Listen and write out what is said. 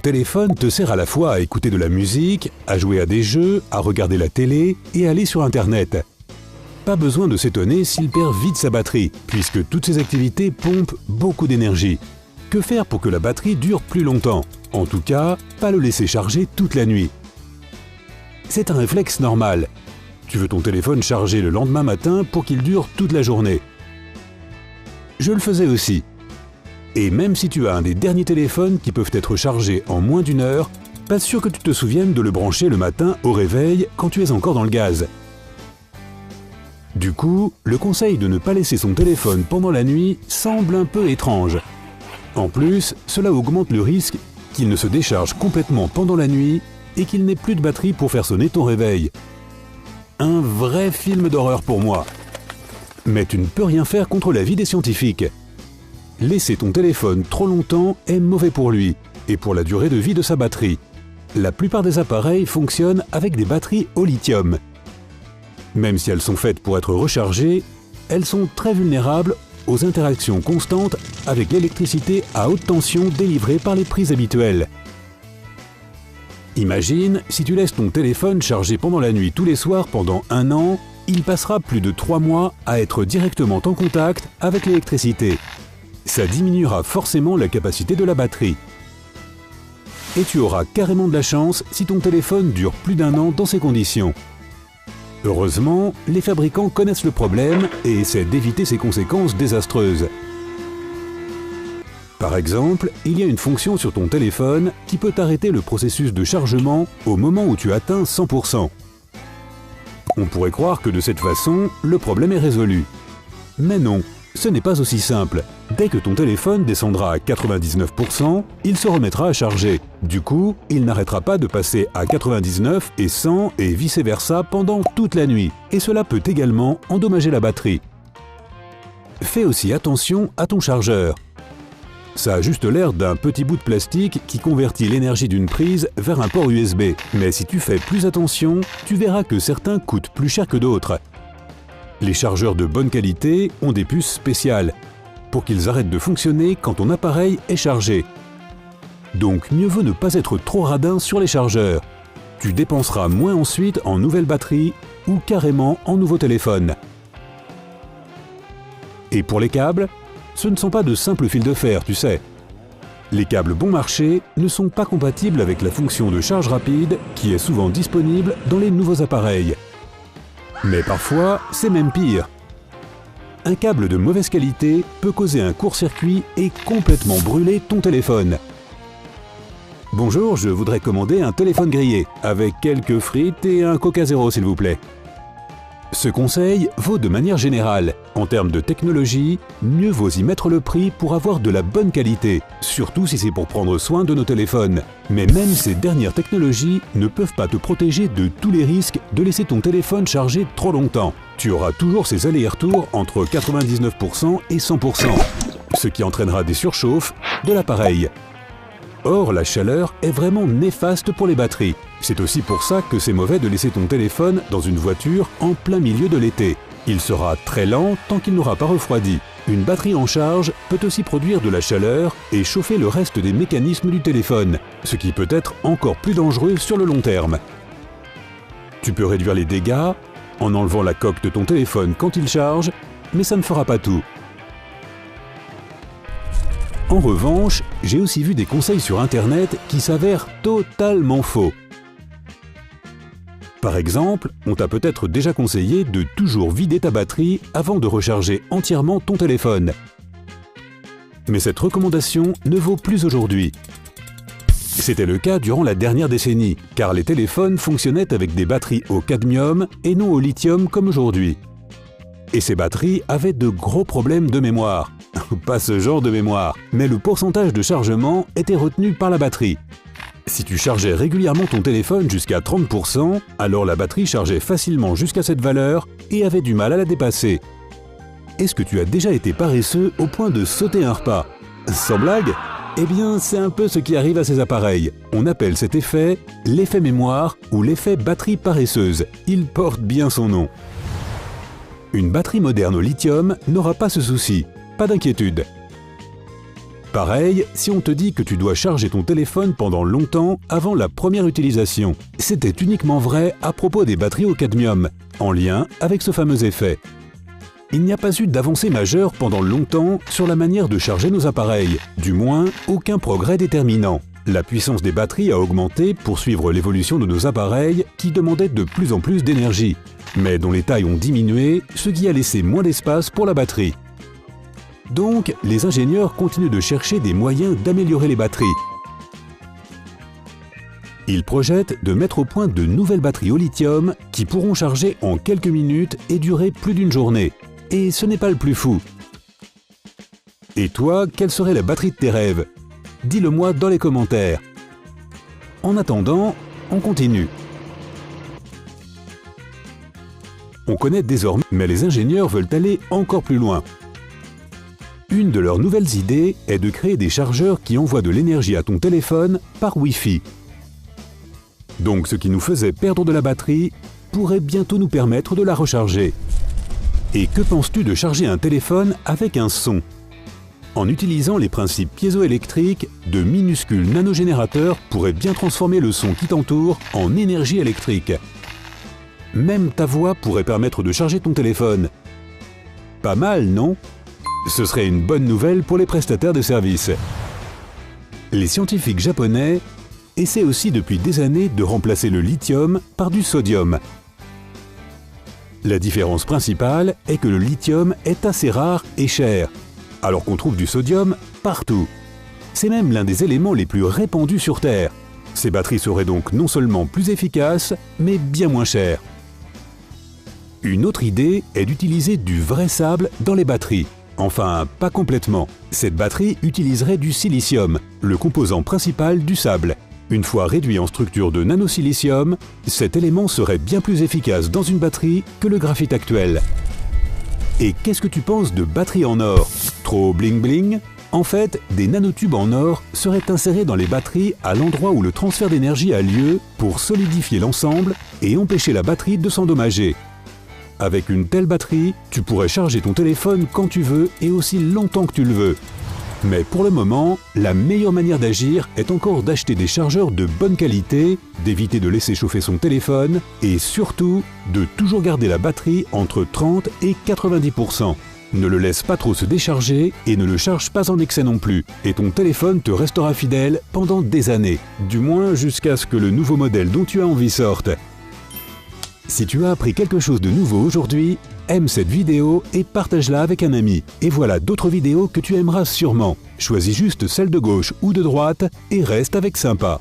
téléphone te sert à la fois à écouter de la musique, à jouer à des jeux, à regarder la télé et à aller sur Internet. Pas besoin de s'étonner s'il perd vite sa batterie, puisque toutes ces activités pompent beaucoup d'énergie. Que faire pour que la batterie dure plus longtemps? En tout cas, pas le laisser charger toute la nuit. C'est un réflexe normal. Tu veux ton téléphone chargé le lendemain matin pour qu'il dure toute la journée. Je le faisais aussi. Et même si tu as un des derniers téléphones qui peuvent être chargés en moins d'1 heure, pas sûr que tu te souviennes de le brancher le matin au réveil quand tu es encore dans le gaz. Du coup, le conseil de ne pas laisser son téléphone pendant la nuit semble un peu étrange. En plus, cela augmente le risque qu'il ne se décharge complètement pendant la nuit et qu'il n'ait plus de batterie pour faire sonner ton réveil. Un vrai film d'horreur pour moi. Mais tu ne peux rien faire contre l'avis des scientifiques. Laisser ton téléphone trop longtemps est mauvais pour lui et pour la durée de vie de sa batterie. La plupart des appareils fonctionnent avec des batteries au lithium. Même si elles sont faites pour être rechargées, elles sont très vulnérables aux interactions constantes avec l'électricité à haute tension délivrée par les prises habituelles. Imagine, si tu laisses ton téléphone chargé pendant la nuit tous les soirs pendant 1 an, il passera plus de 3 mois à être directement en contact avec l'électricité. Ça diminuera forcément la capacité de la batterie. Et tu auras carrément de la chance si ton téléphone dure plus d'1 an dans ces conditions. Heureusement, les fabricants connaissent le problème et essaient d'éviter ces conséquences désastreuses. Par exemple, il y a une fonction sur ton téléphone qui peut arrêter le processus de chargement au moment où tu atteins 100%. On pourrait croire que de cette façon, le problème est résolu. Mais non, ce n'est pas aussi simple. Dès que ton téléphone descendra à 99%, il se remettra à charger. Du coup, il n'arrêtera pas de passer à 99 et 100 et vice-versa pendant toute la nuit. Et cela peut également endommager la batterie. Fais aussi attention à ton chargeur. Ça a juste l'air d'un petit bout de plastique qui convertit l'énergie d'une prise vers un port USB. Mais si tu fais plus attention, tu verras que certains coûtent plus cher que d'autres. Les chargeurs de bonne qualité ont des puces spéciales pour qu'ils arrêtent de fonctionner quand ton appareil est chargé. Donc mieux vaut ne pas être trop radin sur les chargeurs. Tu dépenseras moins ensuite en nouvelles batteries ou carrément en nouveau téléphone. Et pour les câbles, ce ne sont pas de simples fils de fer, tu sais. Les câbles bon marché ne sont pas compatibles avec la fonction de charge rapide qui est souvent disponible dans les nouveaux appareils. Mais parfois, c'est même pire. Un câble de mauvaise qualité peut causer un court-circuit et complètement brûler ton téléphone. Bonjour, je voudrais commander un téléphone grillé, avec quelques frites et un Coca Zéro s'il vous plaît. Ce conseil vaut de manière générale. En termes de technologie, mieux vaut y mettre le prix pour avoir de la bonne qualité, surtout si c'est pour prendre soin de nos téléphones. Mais même ces dernières technologies ne peuvent pas te protéger de tous les risques de laisser ton téléphone chargé trop longtemps. Tu auras toujours ces allers-retours entre 99% et 100%, ce qui entraînera des surchauffes de l'appareil. Or, la chaleur est vraiment néfaste pour les batteries. C'est aussi pour ça que c'est mauvais de laisser ton téléphone dans une voiture en plein milieu de l'été. Il sera très lent tant qu'il n'aura pas refroidi. Une batterie en charge peut aussi produire de la chaleur et chauffer le reste des mécanismes du téléphone, ce qui peut être encore plus dangereux sur le long terme. Tu peux réduire les dégâts en enlevant la coque de ton téléphone quand il charge, mais ça ne fera pas tout. En revanche, j'ai aussi vu des conseils sur Internet qui s'avèrent totalement faux. Par exemple, on t'a peut-être déjà conseillé de toujours vider ta batterie avant de recharger entièrement ton téléphone. Mais cette recommandation ne vaut plus aujourd'hui. C'était le cas durant la dernière décennie, car les téléphones fonctionnaient avec des batteries au cadmium et non au lithium comme aujourd'hui. Et ces batteries avaient de gros problèmes de mémoire. Pas ce genre de mémoire, mais le pourcentage de chargement était retenu par la batterie. Si tu chargeais régulièrement ton téléphone jusqu'à 30%, alors la batterie chargeait facilement jusqu'à cette valeur et avait du mal à la dépasser. Est-ce que tu as déjà été paresseux au point de sauter un repas? Sans blague? Eh bien, c'est un peu ce qui arrive à ces appareils. On appelle cet effet l'effet mémoire ou l'effet batterie paresseuse. Il porte bien son nom. Une batterie moderne au lithium n'aura pas ce souci. Pas d'inquiétude. Pareil si on te dit que tu dois charger ton téléphone pendant longtemps avant la première utilisation. C'était uniquement vrai à propos des batteries au cadmium, en lien avec ce fameux effet. Il n'y a pas eu d'avancée majeure pendant longtemps sur la manière de charger nos appareils, du moins aucun progrès déterminant. La puissance des batteries a augmenté pour suivre l'évolution de nos appareils qui demandaient de plus en plus d'énergie, mais dont les tailles ont diminué, ce qui a laissé moins d'espace pour la batterie. Donc, les ingénieurs continuent de chercher des moyens d'améliorer les batteries. Ils projettent de mettre au point de nouvelles batteries au lithium qui pourront charger en quelques minutes et durer plus d'une journée. Et ce n'est pas le plus fou. Et toi, quelle serait la batterie de tes rêves? Dis-le-moi dans les commentaires. En attendant, on continue. On connaît désormais, mais les ingénieurs veulent aller encore plus loin. Une de leurs nouvelles idées est de créer des chargeurs qui envoient de l'énergie à ton téléphone par Wi-Fi. Donc ce qui nous faisait perdre de la batterie pourrait bientôt nous permettre de la recharger. Et que penses-tu de charger un téléphone avec un son? En utilisant les principes piézoélectriques, de minuscules nanogénérateurs pourraient bien transformer le son qui t'entoure en énergie électrique. Même ta voix pourrait permettre de charger ton téléphone. Pas mal, non? Ce serait une bonne nouvelle pour les prestataires de services. Les scientifiques japonais essaient aussi depuis des années de remplacer le lithium par du sodium. La différence principale est que le lithium est assez rare et cher, alors qu'on trouve du sodium partout. C'est même l'un des éléments les plus répandus sur Terre. Ces batteries seraient donc non seulement plus efficaces, mais bien moins chères. Une autre idée est d'utiliser du vrai sable dans les batteries. Enfin, pas complètement. Cette batterie utiliserait du silicium, le composant principal du sable. Une fois réduit en structure de nanosilicium, cet élément serait bien plus efficace dans une batterie que le graphite actuel. Et qu'est-ce que tu penses de batteries en or? Trop bling bling? En fait, des nanotubes en or seraient insérés dans les batteries à l'endroit où le transfert d'énergie a lieu pour solidifier l'ensemble et empêcher la batterie de s'endommager. Avec une telle batterie, tu pourrais charger ton téléphone quand tu veux et aussi longtemps que tu le veux. Mais pour le moment, la meilleure manière d'agir est encore d'acheter des chargeurs de bonne qualité, d'éviter de laisser chauffer son téléphone et surtout de toujours garder la batterie entre 30 et 90%. Ne le laisse pas trop se décharger et ne le charge pas en excès non plus. Et ton téléphone te restera fidèle pendant des années, du moins jusqu'à ce que le nouveau modèle dont tu as envie sorte. Si tu as appris quelque chose de nouveau aujourd'hui, aime cette vidéo et partage-la avec un ami. Et voilà d'autres vidéos que tu aimeras sûrement. Choisis juste celle de gauche ou de droite et reste avec sympa.